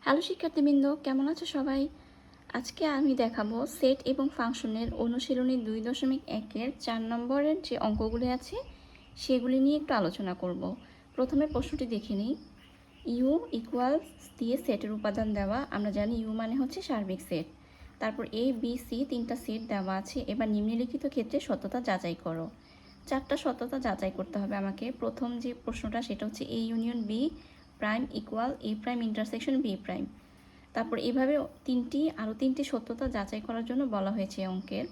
Hello শিক্ষার্থীবৃন্দ, কেমন আছো সবাই? আজকে আমি দেখাবো সেট এবং ফাংশনের অনুশীলনী 2.1-এর 4 নম্বরের যে অঙ্কগুলি আছে সেগুলি নিয়ে একটু আলোচনা করব। প্রথমে প্রশ্নটি দেখে নিই। ইউ ইকুয়ালস দিয়ে সেটের উপাদান দেওয়া, আমরা জানি ইউ মানে হচ্ছে সার্বিক সেট। তারপর এ বি সি তিনটা সেট দেওয়া আছে। এবার নিম্নলিখিত ক্ষেত্রে সত্যতা যাচাই করো। 4টা সত্যতা যাচাই করতে হবে আমাকে। প্রথম যে প্রশ্নটা সেটা হচ্ছে A union B prime equal A prime intersection B prime. তারপর এভাবে আরও তিনটি সত্যতা যাচাই করার জন্য বলা হয়েছে অঙ্কের।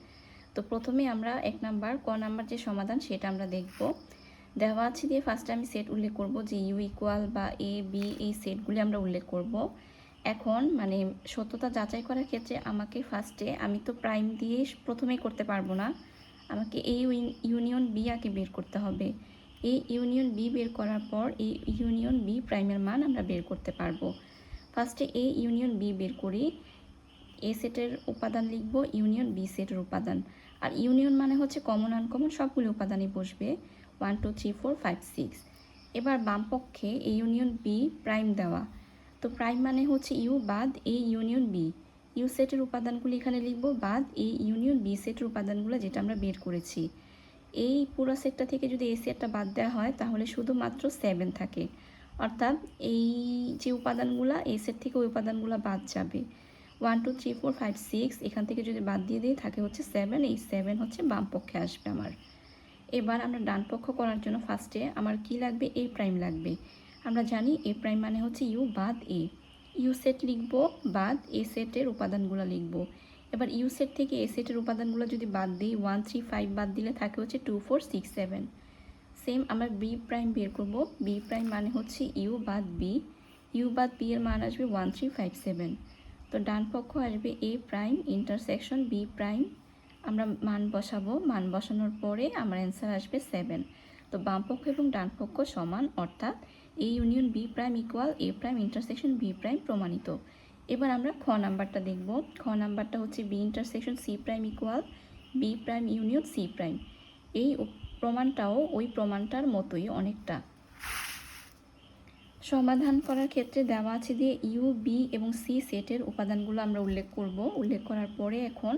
তো প্রথমে আমরা 1 নাম্বার ক নাম্বার যে সমাধান সেটা আমরা দেখব। দেওয়া আছে দিয়ে ফার্স্টে আমি সেট উল্লেখ করব যে ইউ ইকুয়াল বা এ বি, এই সেটগুলি আমরা উল্লেখ করব। এখন মানে সত্যতা যাচাই করার ক্ষেত্রে আমাকে ফার্স্টে, আমি তো প্রাইম দিয়ে প্রথমেই করতে পারবো না, আমাকে এই ইউনিয়ন বি আগে বের করতে হবে। এই ইউনিয়ন বি বের করার পর এই ইউনিয়ন বি প্রাইমের মান আমরা বের করতে পারবো। ফার্স্টে এ ইউনিয়ন বি বের করি। এ সেটের উপাদান লিখব, ইউনিয়ন বি সেটের উপাদান। আর ইউনিয়ন মানে হচ্ছে কমন আনকমন সবগুলো উপাদানই বসবে, 1 2 3 4 5 6। এবার বাম পক্ষে এ ইউনিয়ন বি প্রাইম দেওয়া, তো প্রাইম মানে হচ্ছে ইউ বাদ এ ইউনিয়ন বি। ইউ সেটের উপাদানগুলি এখানে লিখব বাদ এ ইউনিয়ন বি সেটের উপাদানগুলো যেটা আমরা বের করেছি। এই পুরো সেটটা থেকে যদি এই সেটটা বাদ দেওয়া হয় তাহলে শুধুমাত্র 7 থাকে, অর্থাৎ এই যে উপাদানগুলো এই সেট থেকে ওই উপাদানগুলো বাদ যাবে। 1 2 3 4 5 6 এখান থেকে যদি বাদ দিয়ে দিই থাকে হচ্ছে 7। এই 7 হচ্ছে বাম পক্ষে আসবে আমার। এবার আমরা ডান পক্ষ করার জন্য ফার্স্টে আমার কি লাগবে, এ প্রাইম লাগবে। আমরা জানি এ প্রাইম মানে হচ্ছে ইউ বাদ এ। ইউ সেট লিখব বাদ এ সেটের উপাদানগুলো লিখব। এবার ইউ সেট থেকে এ সেটের উপাদানগুলো যদি বাদ দিই, 1 3 5 বাদ দিলে থাকে হচ্ছে 2 4 6 7। সেম আমরা বি প্রাইম বের করব। বি প্রাইম মানে হচ্ছে ইউ বাদ বি। ইউ বাদ বি এর মান আসবে 1 3 5 7। তো ডান পক্ষ আসবে এ প্রাইম ইন্টারসেকশন বি প্রাইম। আমরা মান বসাবো, মান বসানোর পরে আমার অ্যান্সার আসবে 7। তো বাম পক্ষ এবং ডান পক্ষ সমান, অর্থাৎ A union B prime equal A prime intersection B prime প্রমাণিত। এবার আমরা খ নাম্বারটা দেখব। খ নাম্বারটা হচ্ছে B intersection C prime equal B prime union C prime. এই প্রমাণটাও ওই প্রমাণটার মতোই অনেকটা। সমাধান করার ক্ষেত্রে দেওয়া আছে দিয়ে ইউ বি এবং সি সেটের উপাদানগুলো আমরা উল্লেখ করব। উল্লেখ করার পরে এখন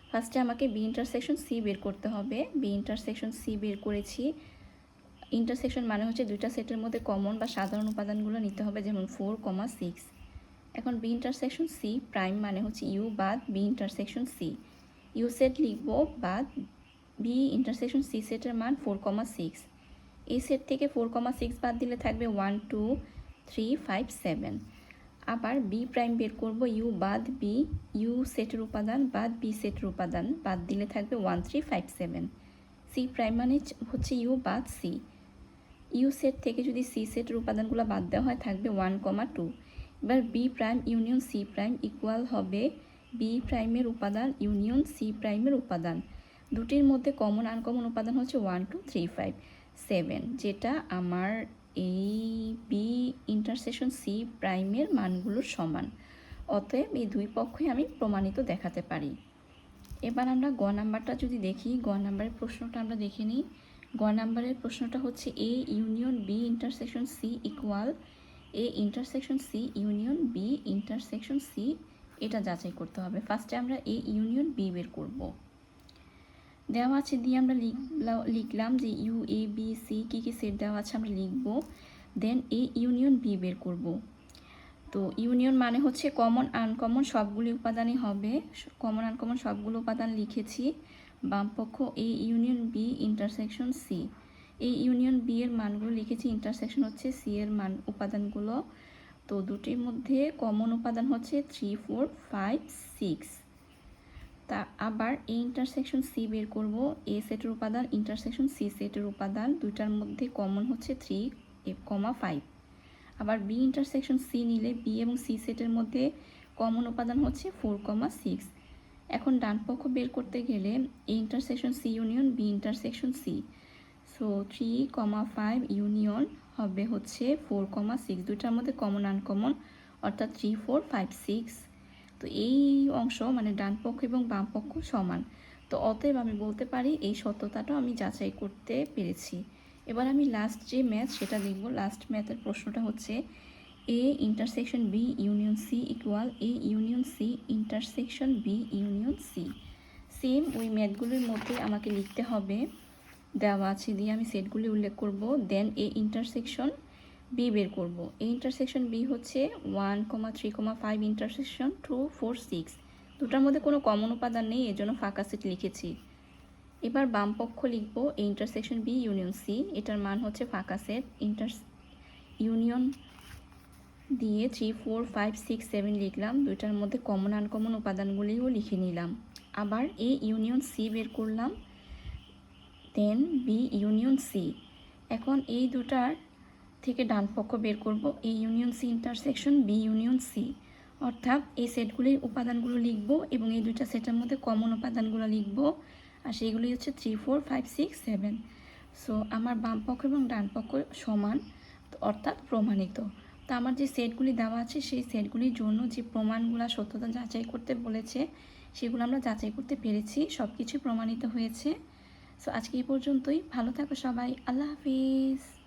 ফার্স্টে আমাকে বি ইন্টারসেকশন সি বের করতে হবে। বি ইন্টারসেকশন সি বের করেছি। ইন্টারসেকশন মানে হচ্ছে দুইটা সেটের মধ্যে কমন বা সাধারণ উপাদানগুলো নিতে হবে, যেমন 4 6। এখন বি ইন্টারসেকশন সি প্রাইম মানে হচ্ছে ইউ বাদ B intersection C. U set লিখব বাদ বি ইন্টারসেকশন সি সেটের মান 4 6। এই সেট থেকে 4 6 বাদ দিলে থাকবে 1 2 3 5 7। আবার বি প্রাইম বের করব, ইউ বাদ বি, ইউ সেটের উপাদান বাদ বি সেটের উপাদান বাদ দিলে থাকবে 1 3 5 7। সি প্রাইম মানে হচ্ছে ইউ বাদ সি। ইউ সেট থেকে যদি সি সেটের উপাদানগুলো বাদ দেওয়া হয় থাকবে 1 2। এবার B prime union C prime equal হবে বি প্রাইমের উপাদান ইউনিয়ন সি প্রাইমের উপাদান। দুটির মধ্যে কমন আনকমন উপাদান হচ্ছে 1 2 3 5 7, যেটা আমার এই বি ইন্টারসেকশন সি প্রাইমের মানগুলোর সমান। অতএব এই দুই পক্ষই আমি প্রমাণিত দেখাতে পারি। এবার আমরা গ নাম্বারটা যদি দেখি, গ নাম্বারের প্রশ্নটা আমরা দেখে নিই। গ নাম্বারের প্রশ্নটা হচ্ছে A union B intersection C equal A intersection C union B intersection C, এটা যাচাই করতে হবে। ফার্স্টে আমরা এ ইউনিয়ন বি বের করব। দেওয়া আছে দিয়ে আমরা লিখলাম যে ইউ এ বি সি কী কী সেট দেওয়া আছে আমরা লিখব। দেন এ ইউনিয়ন বি বের করব। তো ইউনিয়ন মানে হচ্ছে কমন আনকমন সবগুলি উপাদানই হবে। কমন আনকমন সবগুলো উপাদান লিখেছি। বাম পক্ষ A union B intersection C. এই ইউনিয়ন বি এর মানগুলো লিখেছি, ইন্টারসেকশন হচ্ছে সি এর মান উপাদানগুলো। তো দুটির মধ্যে কমন উপাদান হচ্ছে 3 4 5 6। তা আবার এই ইন্টারসেকশন সি বের করব। এ সেটের উপাদান ইন্টারসেকশন সি সেটের উপাদান, দুইটার মধ্যে কমন হচ্ছে 3 5। আবার বি ইন্টারসেকশন সি নিলে বি এবং সি সেটের মধ্যে কমন উপাদান হচ্ছে 4 6। এখন ডান পক্ষ বের করতে গেলে A intersection C union B intersection C. So 3 5 union হবে হচ্ছে 4 6, দুইটার মধ্যে কমন আনকমন, অর্থাৎ 3 4 5 6। তো এই অংশ মানে ডান পক্ষ এবং বাম পক্ষ সমান। তো অতএব আমি বলতে পারি এই সত্যতাটাও আমি যাচাই করতে পেরেছি। এবার আমি লাস্ট যে ম্যাথ সেটা দেখব। লাস্ট ম্যাথের প্রশ্নটা হচ্ছে A intersection B union C equal A union C intersection B union C. Same ওই ম্যাথগুলির মধ্যে আমাকে লিখতে হবে, দেওয়া আছে দিয়ে আমি সেটগুলি উল্লেখ করব, দেন এ ইন্টারসেকশন বি বের করব। এ ইন্টারসেকশন বি হচ্ছে 1,3,5 ইন্টারসেকশন 2, 4, 6। দুটার মধ্যে কোনো কমন উপাদান নেই, এর জন্য ফাঁকা সেট লিখেছি। এবার বাম পক্ষ লিখব A intersection B union C, এটার মান হচ্ছে ফাঁকা সেট ইউনিয়ন দিয়ে 3, 4, 5, 6, 7 লিখলাম। দুইটার মধ্যে কমন আনকমন উপাদানগুলিও লিখে নিলাম। আবার এ ইউনিয়ন সি বের করলাম, দেন বি ইউনিয়ন সি। এখন এই দুটার থেকে ডান পক্ষ বের করব A union C intersection B union C, অর্থাৎ এই সেটগুলির উপাদানগুলো লিখব এবং এই দুইটা সেটের মধ্যে কমন উপাদানগুলো লিখব, আর সেইগুলি হচ্ছে 3, 4, 5, 6, 7। সো আমার বাম পক্ষ এবং ডান পক্ষ সমান, অর্থাৎ প্রমাণিত। তো আমার যে সেটগুলি দেওয়া আছে সেই সেটগুলির জন্য যে প্রমাণগুলো সত্যতা যাচাই করতে বলেছে সেগুলো আমরা যাচাই করতে পেরেছি, সব কিছুই প্রমাণিত হয়েছে। সো আজকে এই পর্যন্তই। ভালো থাকো সবাই, আল্লাহ হাফিজ।